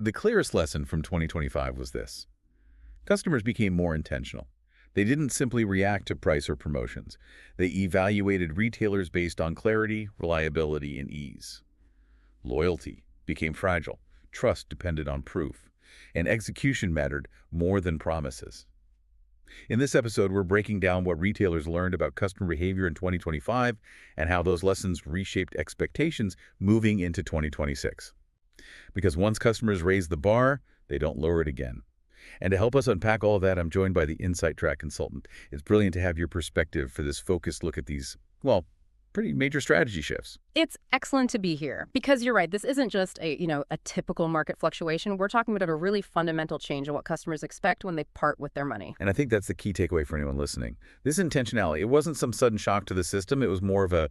The clearest lesson from 2025 was this. Customers became more intentional. They didn't simply react to price or promotions. They evaluated retailers based on clarity, reliability, and ease. Loyalty became fragile. Trust depended on proof. And execution mattered more than promises. In this episode, we're breaking down what retailers learned about customer behavior in 2025 and how those lessons reshaped expectations moving into 2026. Because once customers raise the bar, they don't lower it again. And to help us unpack all of that, I'm joined by the Insight Track consultant. It's brilliant to have your perspective for this focused look at these, well, pretty major strategy shifts. It's excellent to be here because you're right. This isn't just a typical market fluctuation. We're talking about a really fundamental change in what customers expect when they part with their money. And I think that's the key takeaway for anyone listening. This intentionality, it wasn't some sudden shock to the system. It was more of a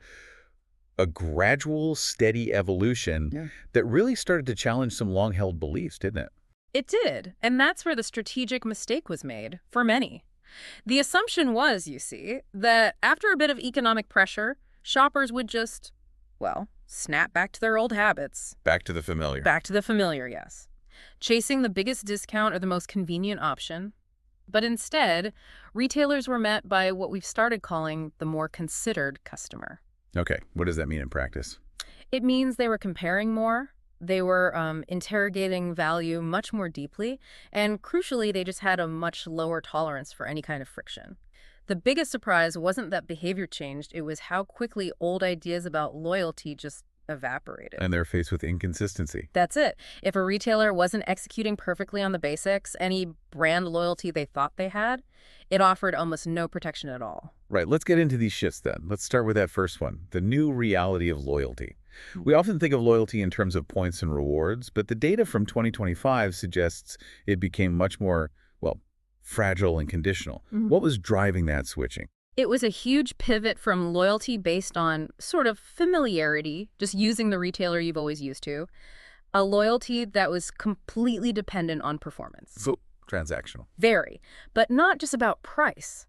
gradual, steady evolution that really started to challenge some long-held beliefs, didn't it? It did, and that's where the strategic mistake was made for many. The assumption was, you see, that after a bit of economic pressure, shoppers would just, well, snap back to their old habits. Back to the familiar. Back to the familiar, yes. Chasing the biggest discount or the most convenient option. But instead, retailers were met by what we've started calling the more considered customer. Okay, what does that mean in practice? It means they were comparing more. They were interrogating value much more deeply, and crucially, they just had a much lower tolerance for any kind of friction. The biggest surprise wasn't that behavior changed, it was how quickly old ideas about loyalty just evaporated. And they're faced with inconsistency. That's it. If a retailer wasn't executing perfectly on the basics, any brand loyalty they thought they had, it offered almost no protection at all. Right, let's get into these shifts then. Let's start with that first one, the new reality of loyalty. We often think of loyalty in terms of points and rewards, but the data from 2025 suggests it became much more, well, fragile and conditional. What was driving that switching? It was a huge pivot from loyalty based on sort of familiarity, just using the retailer you've always used to, a loyalty that was completely dependent on performance. So transactional. Very, but not just about price.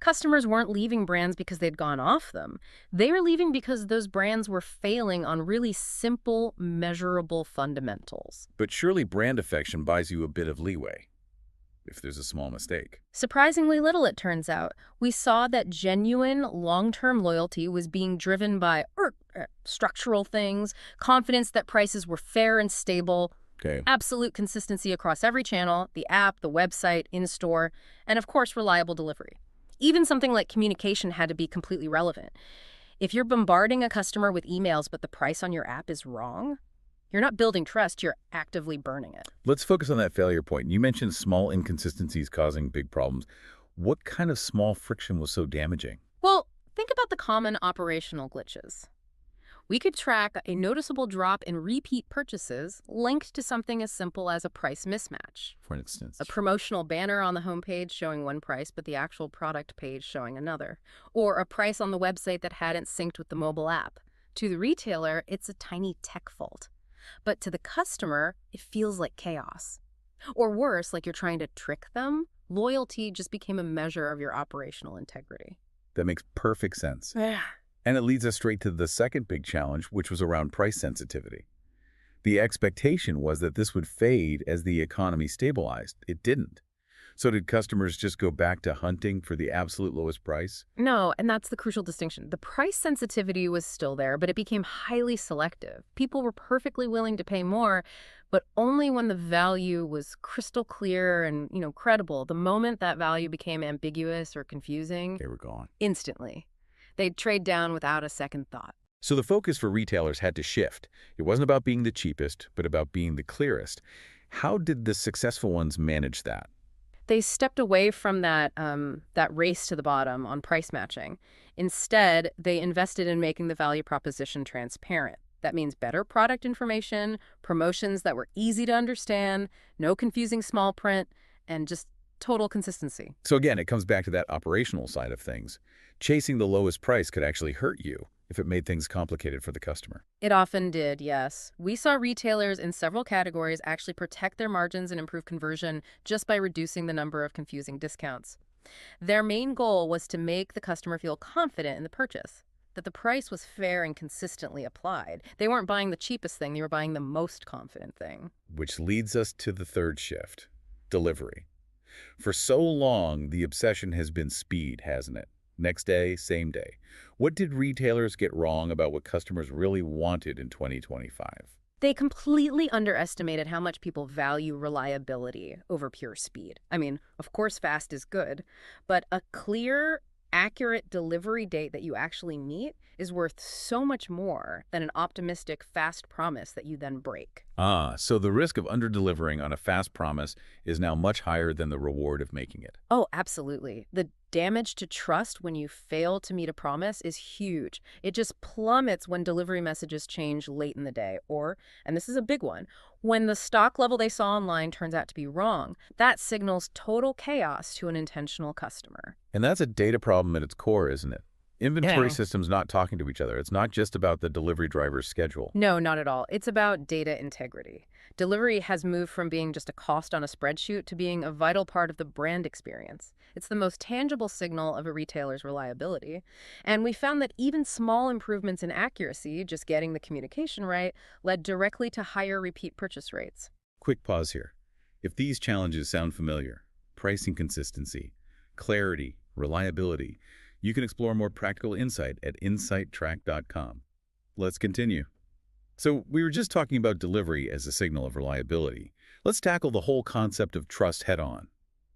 Customers weren't leaving brands because they'd gone off them. They were leaving because those brands were failing on really simple, measurable fundamentals. But surely brand affection buys you a bit of leeway if there's a small mistake. Surprisingly little, it turns out. We saw that genuine, long-term loyalty was being driven by structural things, confidence that prices were fair and stable, absolute consistency across every channel, the app, the website, in-store, and of course, reliable delivery. Even something like communication had to be completely relevant. If you're bombarding a customer with emails but the price on your app is wrong, you're not building trust, you're actively burning it. Let's focus on that failure point. You mentioned small inconsistencies causing big problems. What kind of small friction was so damaging? Well, think about the common operational glitches. We could track a noticeable drop in repeat purchases linked to something as simple as a price mismatch. For instance, A promotional banner on the homepage showing one price, but the actual product page showing another. Or a price on the website that hadn't synced with the mobile app. To the retailer, it's a tiny tech fault. But to the customer, it feels like chaos. Or worse, like you're trying to trick them. Loyalty just became a measure of your operational integrity. that makes perfect sense. Yeah. And it leads us straight to the second big challenge, which was around price sensitivity. The expectation was that this would fade as the economy stabilized. It didn't. So did customers just go back to hunting for the absolute lowest price? No, and that's the crucial distinction. The price sensitivity was still there, but it became highly selective. People were perfectly willing to pay more, but only when the value was crystal clear and, credible. The moment that value became ambiguous or confusing, They were gone. instantly, they'd trade down without a second thought. So the focus for retailers had to shift. It wasn't about being the cheapest, but about being the clearest. How did the successful ones manage that? They stepped away from that race to the bottom on price matching. Instead, they invested in making the value proposition transparent. That means better product information, promotions that were easy to understand, no confusing small print, and just total consistency. So again, it comes back to that operational side of things. Chasing the lowest price could actually hurt you if it made things complicated for the customer. It often did, yes. We saw retailers in several categories actually protect their margins and improve conversion just by reducing the number of confusing discounts. Their main goal was to make the customer feel confident in the purchase. that the price was fair and consistently applied. They weren't buying the cheapest thing, they were buying the most confident thing. Which leads us to the third shift, delivery. For so long, the obsession has been speed, hasn't it? Next day, same day. What did retailers get wrong about what customers really wanted in 2025? They completely underestimated how much people value reliability over pure speed. I mean, of course, fast is good, but a clear, accurate delivery date that you actually meet is worth so much more than an optimistic, fast promise that you then break. So the risk of underdelivering on a fast promise is now much higher than the reward of making it. Oh, absolutely. The damage to trust when you fail to meet a promise is huge. It just plummets when delivery messages change late in the day. Or, and this is a big one, when the stock level they saw online turns out to be wrong. That signals total chaos to an intentional customer. And that's a data problem at its core, isn't it? Inventory Yeah. systems not talking to each other. It's not just about the delivery driver's schedule. No, not at all. It's about data integrity. Delivery has moved from being just a cost on a spreadsheet to being a vital part of the brand experience. It's the most tangible signal of a retailer's reliability. And we found that even small improvements in accuracy, just getting the communication right, led directly to higher repeat purchase rates. Quick pause here. If these challenges sound familiar, pricing consistency, clarity, reliability, you can explore more practical insight at insighttrack.com. Let's continue. So we were just talking about delivery as a signal of reliability. Let's tackle the whole concept of trust head on.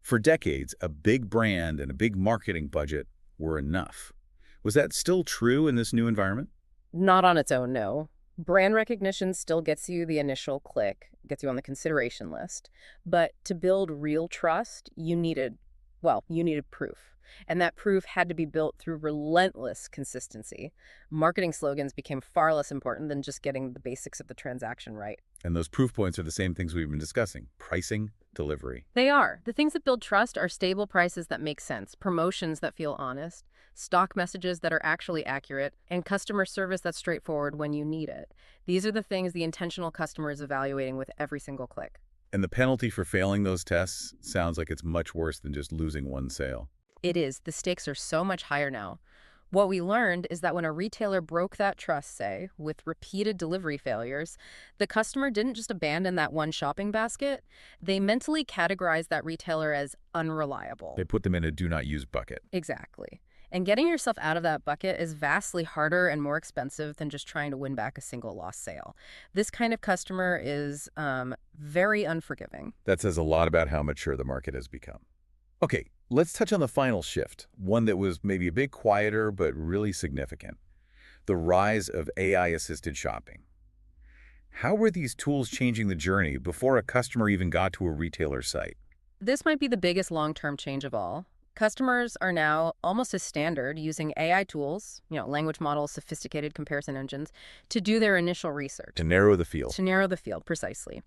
For decades, a big brand and a big marketing budget were enough. Was that still true in this new environment? Not on its own, no. Brand recognition still gets you the initial click, gets you on the consideration list. But to build real trust, you needed proof. And that proof had to be built through relentless consistency. Marketing slogans became far less important than just getting the basics of the transaction right. And those proof points are the same things we've been discussing: pricing, delivery. They are. The things that build trust are stable prices that make sense, promotions that feel honest, stock messages that are actually accurate, and customer service that's straightforward when you need it. These are the things the intentional customer is evaluating with every single click. And the penalty for failing those tests sounds like it's much worse than just losing one sale. It is. The stakes are so much higher now. What we learned is that when a retailer broke that trust, say, with repeated delivery failures, the customer didn't just abandon that one shopping basket. They mentally categorized that retailer as unreliable. They put them in a do not use bucket. Exactly. And getting yourself out of that bucket is vastly harder and more expensive than just trying to win back a single lost sale. This kind of customer is very unforgiving. That says a lot about how mature the market has become. Okay, let's touch on the final shift, one that was maybe a bit quieter but really significant: the rise of AI-assisted shopping. How were these tools changing the journey before a customer even got to a retailer site? This might be the biggest long-term change of all. Customers are now almost as standard using AI tools, language models, sophisticated comparison engines, to do their initial research. To narrow the field. To narrow the field, precisely.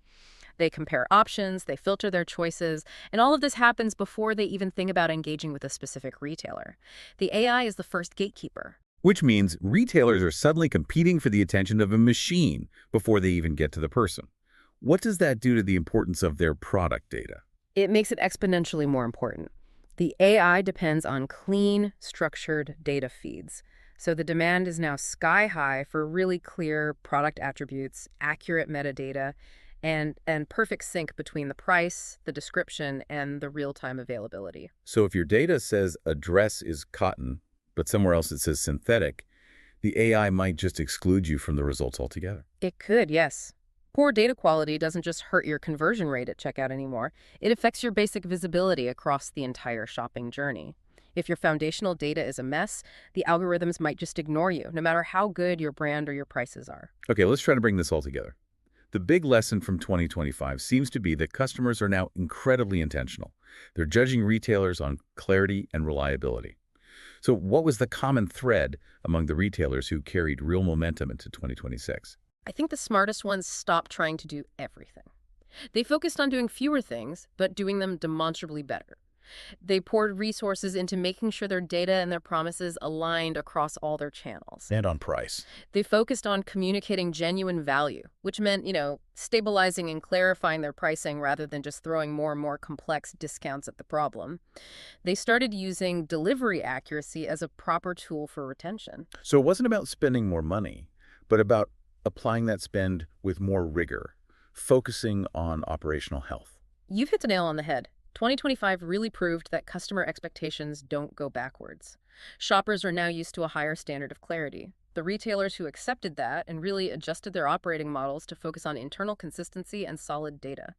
They compare options, they filter their choices, and all of this happens before they even think about engaging with a specific retailer. The AI is the first gatekeeper. Which means retailers are suddenly competing for the attention of a machine before they even get to the person. What does that do to the importance of their product data? It makes it exponentially more important. The AI depends on clean, structured data feeds. So the demand is now sky high for really clear product attributes, accurate metadata, and perfect sync between the price, the description, and the real-time availability. So if your data says a dress is cotton, but somewhere else it says synthetic, the AI might just exclude you from the results altogether. It could, yes. Poor data quality doesn't just hurt your conversion rate at checkout anymore. It affects your basic visibility across the entire shopping journey. If your foundational data is a mess, the algorithms might just ignore you, no matter how good your brand or your prices are. Okay, let's try to bring this all together. The big lesson from 2025 seems to be that customers are now incredibly intentional. They're judging retailers on clarity and reliability. So what was the common thread among the retailers who carried real momentum into 2026? I think the smartest ones stopped trying to do everything. They focused on doing fewer things, but doing them demonstrably better. They poured resources into making sure their data and their promises aligned across all their channels. And on price. They focused on communicating genuine value, which meant, stabilizing and clarifying their pricing rather than just throwing more and more complex discounts at the problem. They started using delivery accuracy as a proper tool for retention. So it wasn't about spending more money, but about applying that spend with more rigor, focusing on operational health. You've hit the nail on the head. 2025 really proved that customer expectations don't go backwards. Shoppers are now used to a higher standard of clarity. The retailers who accepted that and really adjusted their operating models to focus on internal consistency and solid data.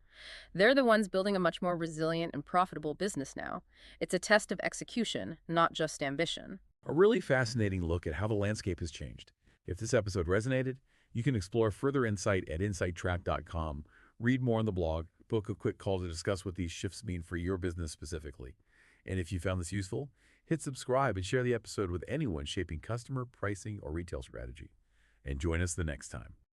They're the ones building a much more resilient and profitable business now. It's a test of execution, not just ambition. A really fascinating look at how the landscape has changed. If this episode resonated, you can explore further insight at insighttrack.com, read more on the blog, book a quick call to discuss what these shifts mean for your business specifically. And if you found this useful, hit subscribe and share the episode with anyone shaping customer, pricing, or retail strategy. And join us the next time.